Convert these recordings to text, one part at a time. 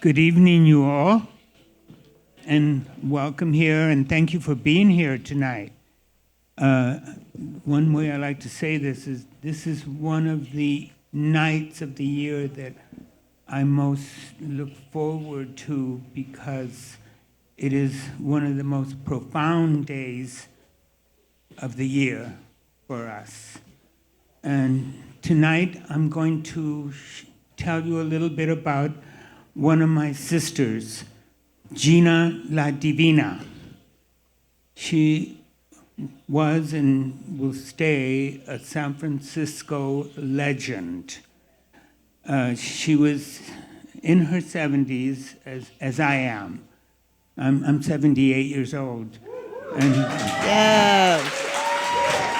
Good evening, you all, and welcome here, and thank you for being here tonight. One way I like to say this is one of the nights of the year that I most look forward to because it is one of the most profound days of the year for us. And tonight I'm going to tell you a little bit about one of my sisters, Gina LaDivina. She was and will stay a San Francisco legend. She was in her 70s, as I am. I'm 78 years old. And Yes.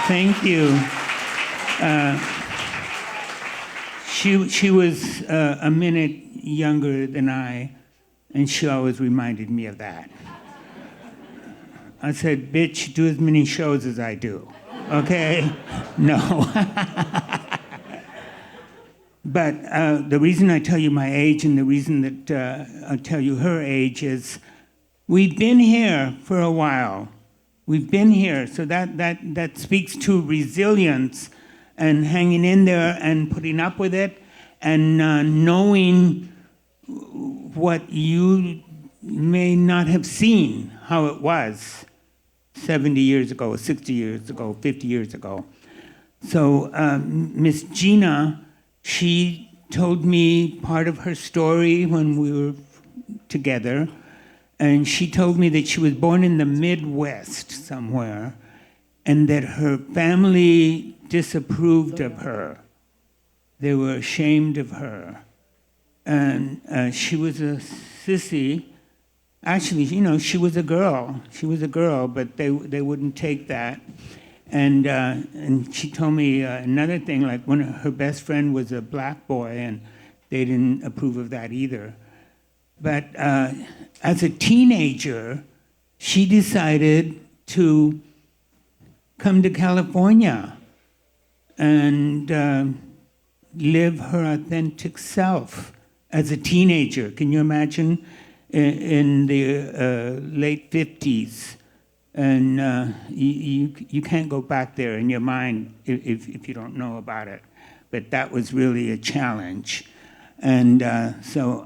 thank you. She was a minute younger than I, and she always reminded me of that. I said, bitch, do as many shows as I do, okay? No. But the reason I tell you my age and the reason that I tell you her age is we've been here for a while. We've been here, so that speaks to resilience and hanging in there and putting up with it and knowing what you may not have seen, how it was 70 years ago, 60 years ago, 50 years ago. So Miss Gina, she told me part of her story when we were together, and she told me that she was born in the Midwest somewhere, and that her family disapproved of her. They were ashamed of her. And she was a sissy. Actually, she was a girl. She was a girl, but they wouldn't take that. And she told me another thing, like her best friend was a black boy, and they didn't approve of that either. But as a teenager, she decided to come to California and live her authentic self as a teenager. Can you imagine in the late 50s? And you can't go back there in your mind if you don't know about it. But that was really a challenge. And so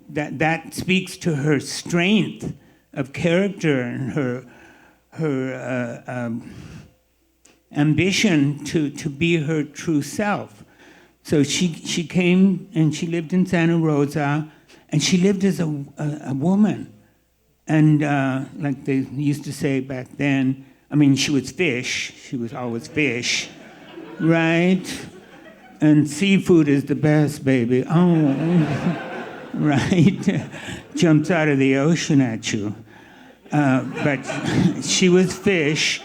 that speaks to her strength of character and her ambition to be her true self. So she came and she lived in Santa Rosa, and she lived as a woman. And like they used to say back then, I mean, she was fish. She was always fish, right? And seafood is the best, baby. Oh, right? Jumps out of the ocean at you. But she was fish,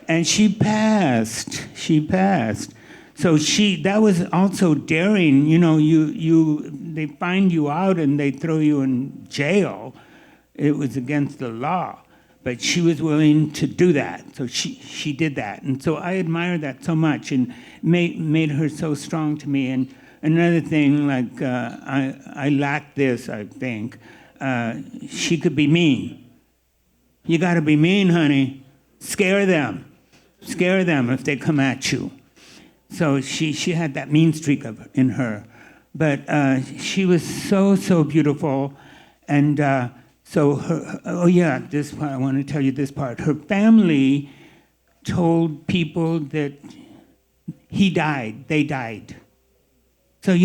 and she passed. She passed. So that was also daring. They find you out and they throw you in jail. It was against the law, but she was willing to do that. So she did that, and so I admire that so much, and made her so strong to me. And another thing, like I lack this, I think. She could be mean. You got to be mean, honey. Scare them if they come at you. So she had that mean streak in her, but she was so beautiful, and so this part, I want to tell you this part. Her family told people that they died. So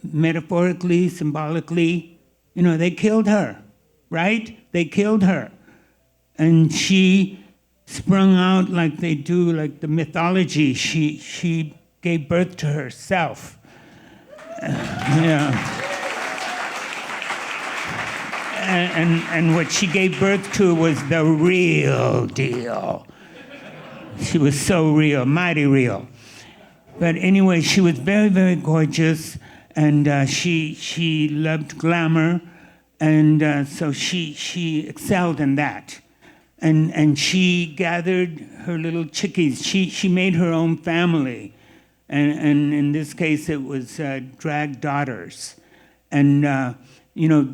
metaphorically, symbolically, they killed her, right? They killed her, and she sprung out like they do, like the mythology. She gave birth to herself. Yeah. And what she gave birth to was the real deal. She was so real, mighty real. But anyway, she was very, very gorgeous, and she loved glamour, and so she excelled in that. And she gathered her little chickies. She made her own family, and in this case it was drag daughters. And, you know,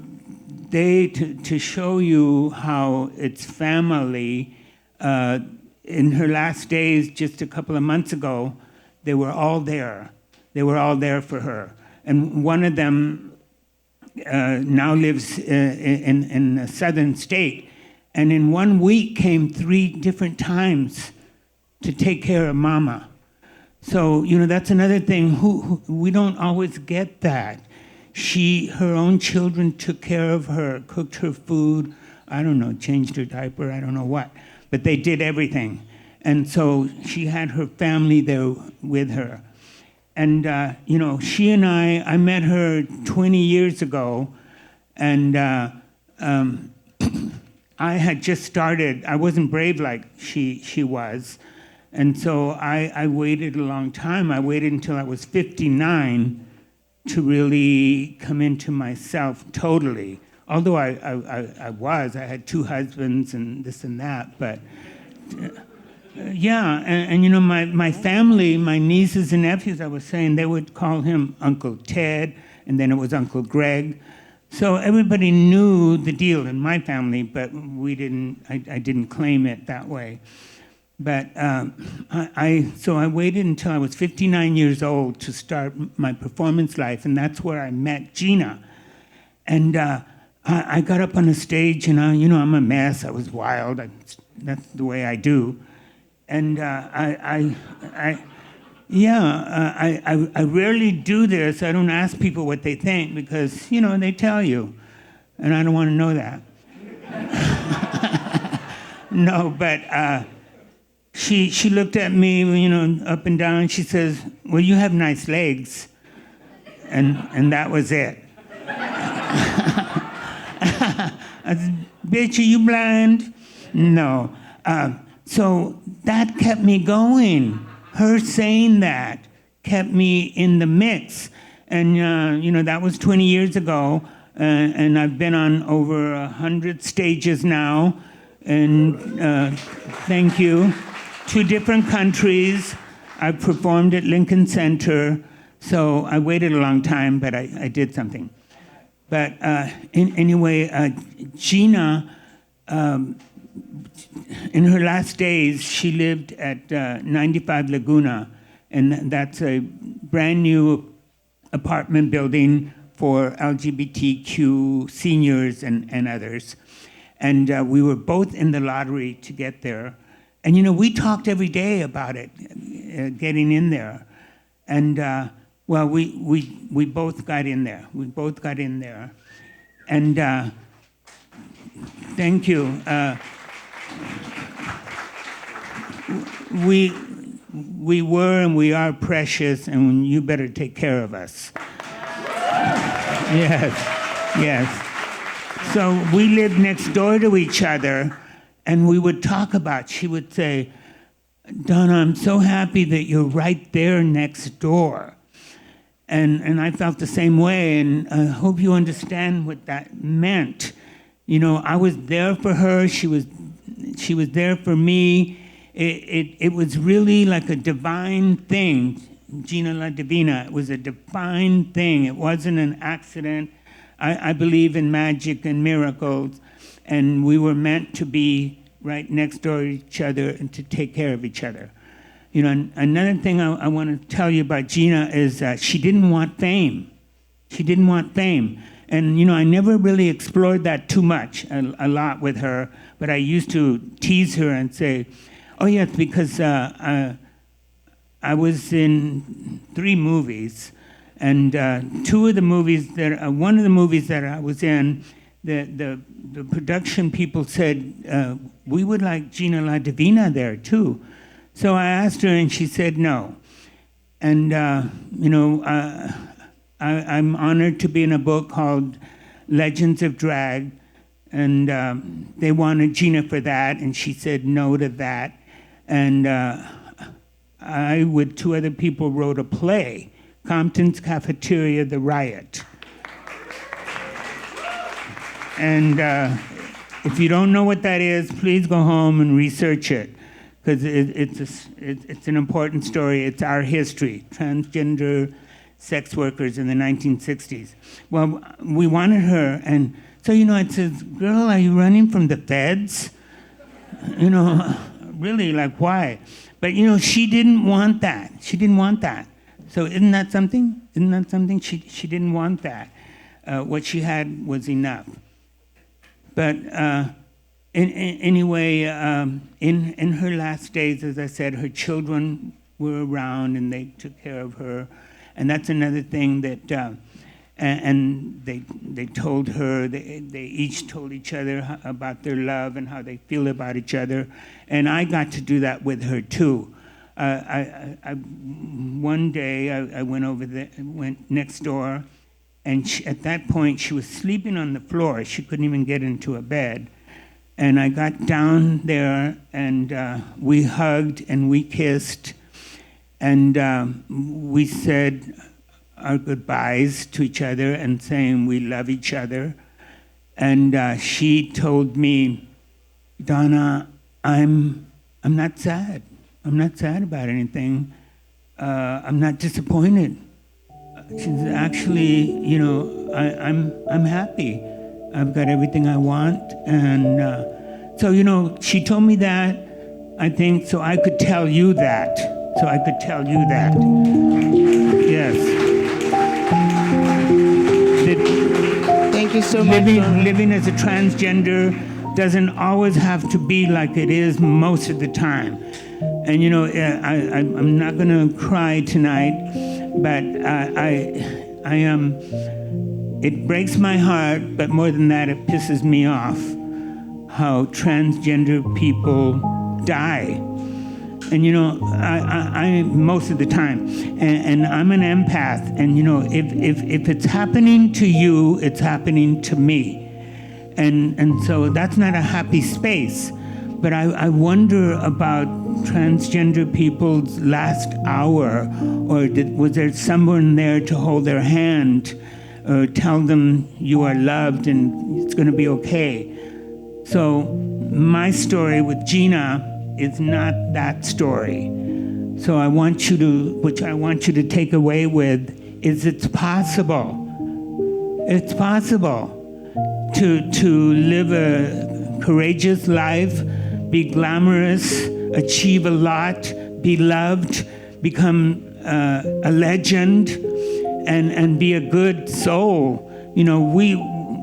to show you how it's family, in her last days, just a couple of months ago, they were all there. They were all there for her. And one of them now lives in a southern state, and in 1 week came 3 different times to take care of Mama. So, you know, that's another thing. Who we don't always get that. Her own children took care of her, cooked her food, I don't know, changed her diaper, I don't know what. But they did everything. And so she had her family there with her. And, you know, she and I met her 20 years ago, and I had just started. I wasn't brave like she was. And so I waited a long time. I waited until I was 59 to really come into myself totally. Although I had 2 husbands and this and that, but yeah, and you know, my family, my nieces and nephews, I was saying, they would call him Uncle Ted, and then it was Uncle Greg. So everybody knew the deal in my family, but I didn't claim it that way. But so I waited until I was 59 years old to start my performance life, and that's where I met Gina. And I got up on a stage, and you know, I'm a mess. I was wild. That's the way I do. And I rarely do this. I don't ask people what they think because, you know, they tell you, and I don't want to know that. No, but she looked at me, you know, up and down. She says, "Well, you have nice legs," and that was it. I said, "Bitch, are you blind?" No. So that kept me going. Her saying that kept me in the mix. And, you know, that was 20 years ago. And I've been on over 100 stages now. And thank you. 2 different countries. I've performed at Lincoln Center. So I waited a long time, but I did something. But anyway, Gina, in her last days, she lived at 95 Laguna, and that's a brand new apartment building for LGBTQ seniors and others. And we were both in the lottery to get there. And, you know, we talked every day about it, getting in there. And, well, we both got in there. We both got in there. And thank you. We were and we are precious, and you better take care of us. Yes. So we lived next door to each other, and we would talk about, she would say, "Donna, I'm so happy that you're right there next door." And I felt the same way, and I hope you understand what that meant. You know, I was there for her, she was there for me. It was really like a divine thing. Gina LaDivina, it was a divine thing. It wasn't an accident. I believe in magic and miracles, and we were meant to be right next door to each other and to take care of each other. You know, another thing I want to tell you about Gina is that she didn't want fame. She didn't want fame. And, you know, I never really explored that too much, a lot with her, but I used to tease her and say, "Oh, yes, because I was in 3 movies, and 2 of the movies one of the movies that I was in, the production people said, we would like Gina LaDivina there, too." So I asked her, and she said no. And, you know, I'm honored to be in a book called Legends of Drag, and they wanted Gina for that, and she said no to that. And I, with 2 other people, wrote a play, Compton's Cafeteria, The Riot. And if you don't know what that is, please go home and research it, because it's an important story. It's our history, transgender sex workers in the 1960s. Well, we wanted her, and so, I said, girl, are you running from the feds? Really, like, why? But, she didn't want that. She didn't want that. So isn't that something? Isn't that something? She didn't want that. What she had was enough. But anyway, in her last days, as I said, her children were around and they took care of her. And that's another thing that, and they told her, they each told each other about their love and how they feel about each other. And I got to do that with her too. One day I went over there, went next door, and at that point she was sleeping on the floor. She couldn't even get into a bed. And I got down there and we hugged and we kissed and we said our goodbyes to each other and saying we love each other. And she told me, Donna, I'm not sad. I'm not sad about anything. I'm not disappointed. She said, actually, I'm happy. I've got everything I want. And so, she told me that, I think, so I could tell you that. So I could tell you that. Yes. Thank you so much. Living as a transgender doesn't always have to be like it is most of the time. And I'm not going to cry tonight, but I am. It breaks my heart, but more than that, it pisses me off how transgender people die. And I most of the time, and I'm an empath, and if it's happening to you, it's happening to me, and so that's not a happy space. But I wonder about transgender people's last hour, or was there someone there to hold their hand, or tell them you are loved and it's going to be okay? So my story with Gina is not that story. So I want you to take away with is it's possible. It's possible to live a courageous life, be glamorous, achieve a lot, be loved, become a legend, and be a good soul.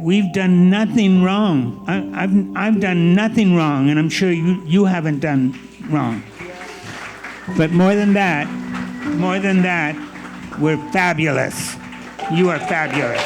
We've done nothing wrong. I've done nothing wrong, and I'm sure you haven't done wrong. But more than that, we're fabulous. You are fabulous.